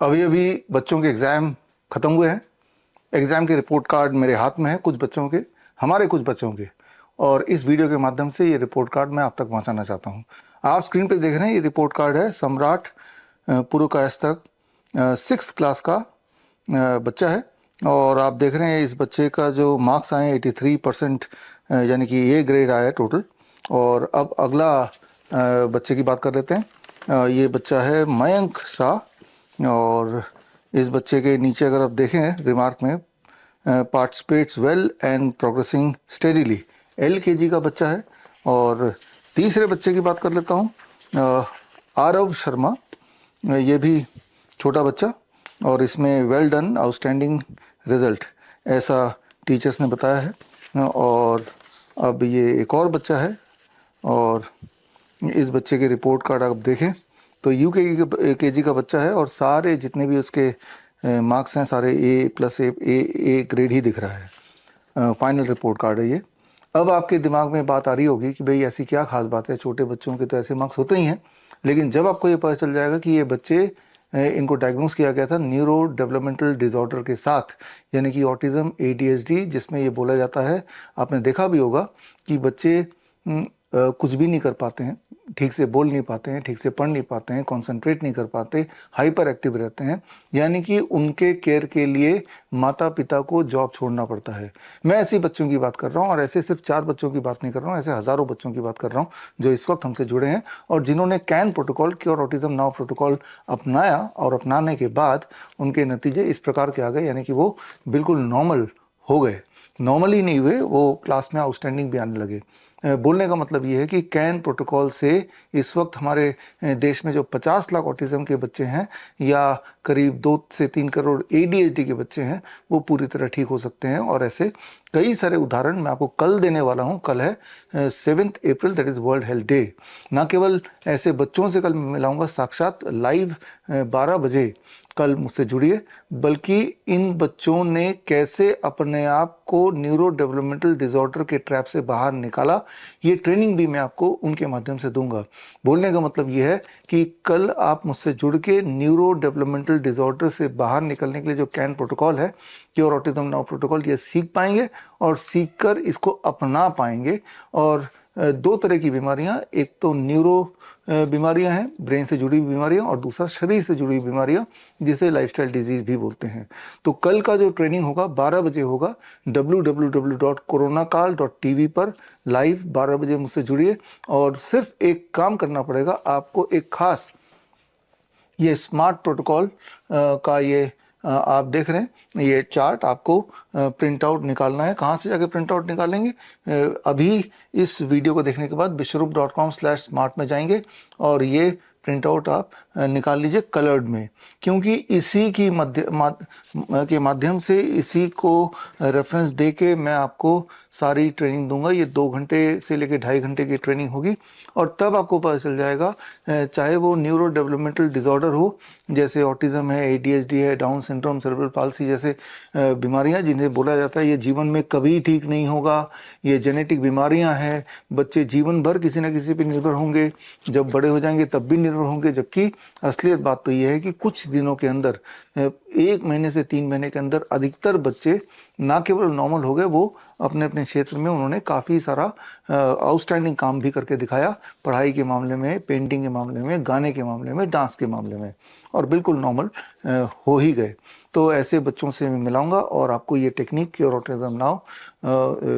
अभी अभी बच्चों के एग्ज़ाम ख़त्म हुए हैं। एग्ज़ाम के रिपोर्ट कार्ड मेरे हाथ में है, कुछ बच्चों के, हमारे कुछ बच्चों के। और इस वीडियो के माध्यम से ये रिपोर्ट कार्ड मैं आप तक पहुंचाना चाहता हूं। आप स्क्रीन पे देख रहे हैं, ये रिपोर्ट कार्ड है सम्राट पुरुकायस्थक 6th क्लास का बच्चा है। और आप देख रहे हैं इस बच्चे का जो मार्क्स आए 83%, यानी कि ए ग्रेड आया है टोटल। और अब अगला बच्चे की बात कर लेते हैं। ये बच्चा है मयंक शाह। और इस बच्चे के नीचे अगर आप देखें रिमार्क में, participates well and progressing steadily, LKG का बच्चा है। और तीसरे बच्चे की बात कर लेता हूँ, आरव शर्मा। ये भी छोटा बच्चा, और इसमें वेल डन, आउटस्टैंडिंग रिजल्ट, ऐसा टीचर्स ने बताया है। और अब ये एक और बच्चा है, और इस बच्चे के रिपोर्ट कार्ड आप देखें तो UKG का बच्चा है, और सारे जितने भी उसके मार्क्स हैं सारे A+ ग्रेड ही दिख रहा है। फाइनल रिपोर्ट कार्ड है ये। अब आपके दिमाग में बात आ रही होगी कि भाई ऐसी क्या खास बात है, छोटे बच्चों के तो ऐसे मार्क्स होते ही हैं। लेकिन जब आपको ये पता चल जाएगा कि ये बच्चे, इनको डायग्नोस किया गया था न्यूरो डेवलपमेंटल डिसऑर्डर के साथ, यानी कि ऑटिज्म ADHD, जिसमें ये बोला जाता है, आपने देखा भी होगा कि बच्चे कुछ भी नहीं कर पाते हैं, ठीक से बोल नहीं पाते हैं, ठीक से पढ़ नहीं पाते हैं, कंसंट्रेट नहीं कर पाते, हाइपर एक्टिव रहते हैं। यानी कि उनके केयर के लिए माता पिता को जॉब छोड़ना पड़ता है। मैं ऐसे बच्चों की बात कर रहा हूँ, और ऐसे सिर्फ 4 बच्चों की बात नहीं कर रहा हूँ, ऐसे हज़ारों बच्चों की बात कर रहा हूँ जो इस वक्त हमसे जुड़े हैं, और जिन्होंने can protocol, cure autism now protocol अपनाया, और अपनाने के बाद उनके नतीजे इस प्रकार के आ गए, यानी कि वो बिल्कुल नॉर्मल हो गए। नॉर्मल ही नहीं हुए, वो क्लास में आउटस्टैंडिंग भी आने लगे। बोलने का मतलब ये है कि कैन प्रोटोकॉल से इस वक्त हमारे देश में जो 50 लाख ऑटिज्म के बच्चे हैं, या करीब 2 से 3 करोड़ ADHD के बच्चे हैं, वो पूरी तरह ठीक हो सकते हैं। और ऐसे कई सारे उदाहरण मैं आपको कल देने वाला हूँ। कल है 7 April, that is World Health Day. ना केवल ऐसे बच्चों से कल मिलाऊंगा साक्षात लाइव 12 बजे, कल मुझसे जुड़िए, बल्कि इन बच्चों ने कैसे अपने आप को न्यूरो डेवलपमेंटल डिसऑर्डर के ट्रैप से बाहर निकाला, ये ट्रेनिंग भी मैं आपको उनके माध्यम से दूंगा। बोलने का मतलब ये है कि कल आप मुझसे जुड़ के न्यूरो डेवलपमेंटल डिसऑर्डर से बाहर निकलने के लिए जो कैन प्रोटोकॉल है, क्योर ऑटिज्म नाउ प्रोटोकॉल, ये सीख पाएंगे, और सीख कर इसको अपना पाएंगे। और 2 तरह की बीमारियां, एक तो न्यूरो बीमारियां हैं, ब्रेन से जुड़ी हुई बीमारियां, और दूसरा शरीर से जुड़ी हुई बीमारियां, जिसे लाइफस्टाइल डिजीज भी बोलते हैं। तो कल का जो ट्रेनिंग होगा 12 बजे होगा, www.coronakal.tv पर लाइव 12 बजे मुझसे जुड़िए। और सिर्फ एक काम करना पड़ेगा आपको, एक खास ये स्मार्ट प्रोटोकॉल का ये आप देख रहे हैं, ये चार्ट आपको प्रिंट आउट निकालना है। कहाँ से जाके प्रिंट आउट निकालेंगे? अभी इस वीडियो को देखने के बाद विश्वरूप.com/smart में जाएंगे, और ये प्रिंट आउट आप निकाल लीजिए कलर्ड में, क्योंकि इसी की माध्यम से, इसी को रेफरेंस दे के मैं आपको सारी ट्रेनिंग दूंगा। ये 2 घंटे से लेकर 2.5 घंटे की ट्रेनिंग होगी, और तब आपको पता चल जाएगा, चाहे वो न्यूरो डेवलपमेंटल डिसऑर्डर हो, जैसे ऑटिज्म है, ADHD है, डाउन सिंड्रोम, सेरेब्रल पाल्सी जैसे बीमारियां, जिन्हें बोला जाता है ये जीवन में कभी ठीक नहीं होगा, ये जेनेटिक बीमारियां हैं, बच्चे जीवन भर किसी न किसी पे निर्भर होंगे, जब बड़े हो जाएंगे तब भी निर्भर होंगे। जबकि असलियत बात तो ये है कि कुछ दिनों के अंदर, 1 महीने से 3 महीने के अंदर अधिकतर बच्चे ना केवल नॉर्मल हो गए, वो अपने अपने क्षेत्र में उन्होंने काफ़ी सारा आउटस्टैंडिंग काम भी करके दिखाया, पढ़ाई के मामले में, पेंटिंग के मामले में, गाने के मामले में, डांस के मामले में, और बिल्कुल नॉर्मल हो ही गए। तो ऐसे बच्चों से मैं मिलाऊंगा, और आपको ये टेक्निक क्योर ऑटिज्म नाउ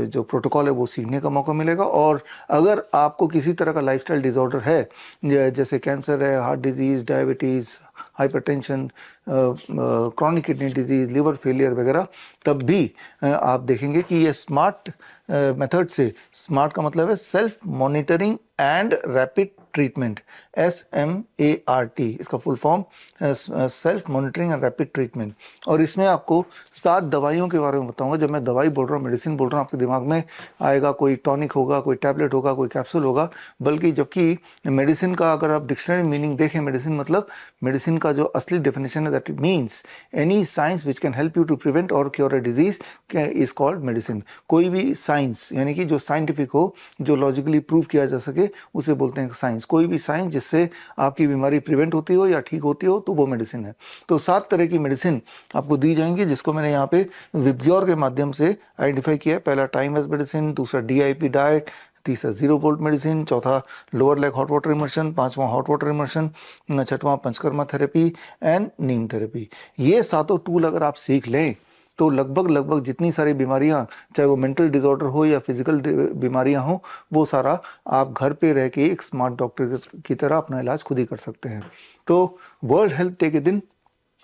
जो प्रोटोकॉल है वो सीखने का मौका मिलेगा। और अगर आपको किसी तरह का लाइफस्टाइल डिसऑर्डर है, जैसे कैंसर है, heart disease, diabetes, hypertension, chronic kidney disease, liver failure वगैरह, तब भी आप देखेंगे कि ये स्मार्ट मेथड से, स्मार्ट का मतलब है self monitoring and rapid treatment, SMART, इसका full form self monitoring and rapid treatment. और इसमें आपको 7 दवाइयों के बारे में बताऊंगा। जब मैं दवाई बोल रहा हूँ, मेडिसिन बोल रहा हूँ, आपके दिमाग में आएगा कोई टॉनिक होगा, कोई टैबलेट होगा, कोई कैप्सूल होगा, बल्कि जबकि मेडिसिन का अगर आप डिक्शनरी मीनिंग देखें, मेडिसिन मतलब, मेडिसिन का जो असली डेफिनेशन है, that it means any science which can help you to prevent or cure a disease is called medicine. कोई भी साइंस साइंस, यानी कि जो साइंटिफिक हो, जो लॉजिकली प्रूव किया जा सके, उसे बोलते हैं साइंस। कोई भी साइंस जिससे आपकी बीमारी प्रिवेंट होती हो या ठीक होती हो, तो वो मेडिसिन है। तो 7 तरह की मेडिसिन आपको दी जाएंगी, जिसको मैंने यहाँ पे विबग्योर के माध्यम से आइडेंटिफाई किया है। पहला टाइम वेस्ट मेडिसिन, दूसरा DIP डाइट, तीसरा 0 वोल्ट मेडिसिन, चौथा lower leg hot water immersion, पांचवा हॉट वाटर इमर्शन, छठवां panchakarma therapy and Neem therapy. ये सातों टूल अगर आप सीख लें तो लगभग जितनी सारी बीमारियां, चाहे वो मेंटल डिसऑर्डर हो या फिजिकल बीमारियां हो, वो सारा आप घर पे रह के एक स्मार्ट डॉक्टर की तरह अपना इलाज खुद ही कर सकते हैं। तो वर्ल्ड हेल्थ डे के दिन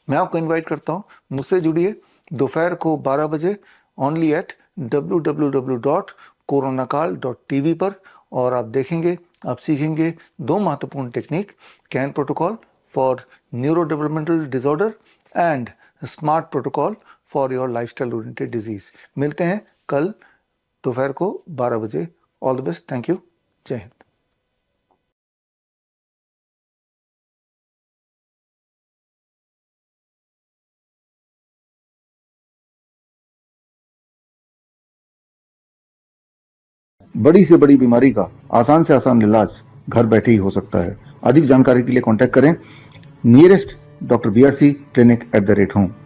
मैं आपको इनवाइट करता हूँ, मुझसे जुड़िए दोपहर को 12 बजे ओनली एट www.coronakal.tv पर, और आप देखेंगे, आप सीखेंगे 2 महत्वपूर्ण technique, can protocol for neuro developmental disorder and smart protocol for your lifestyle oriented disease. मिलते हैं कल दोपहर को 12 बजे। All the best, thank you, जय हिंद। बड़ी से बड़ी बीमारी का आसान से आसान इलाज घर बैठे ही हो सकता है। अधिक जानकारी के लिए कांटेक्ट करें nearest doctor BRC clinic @home।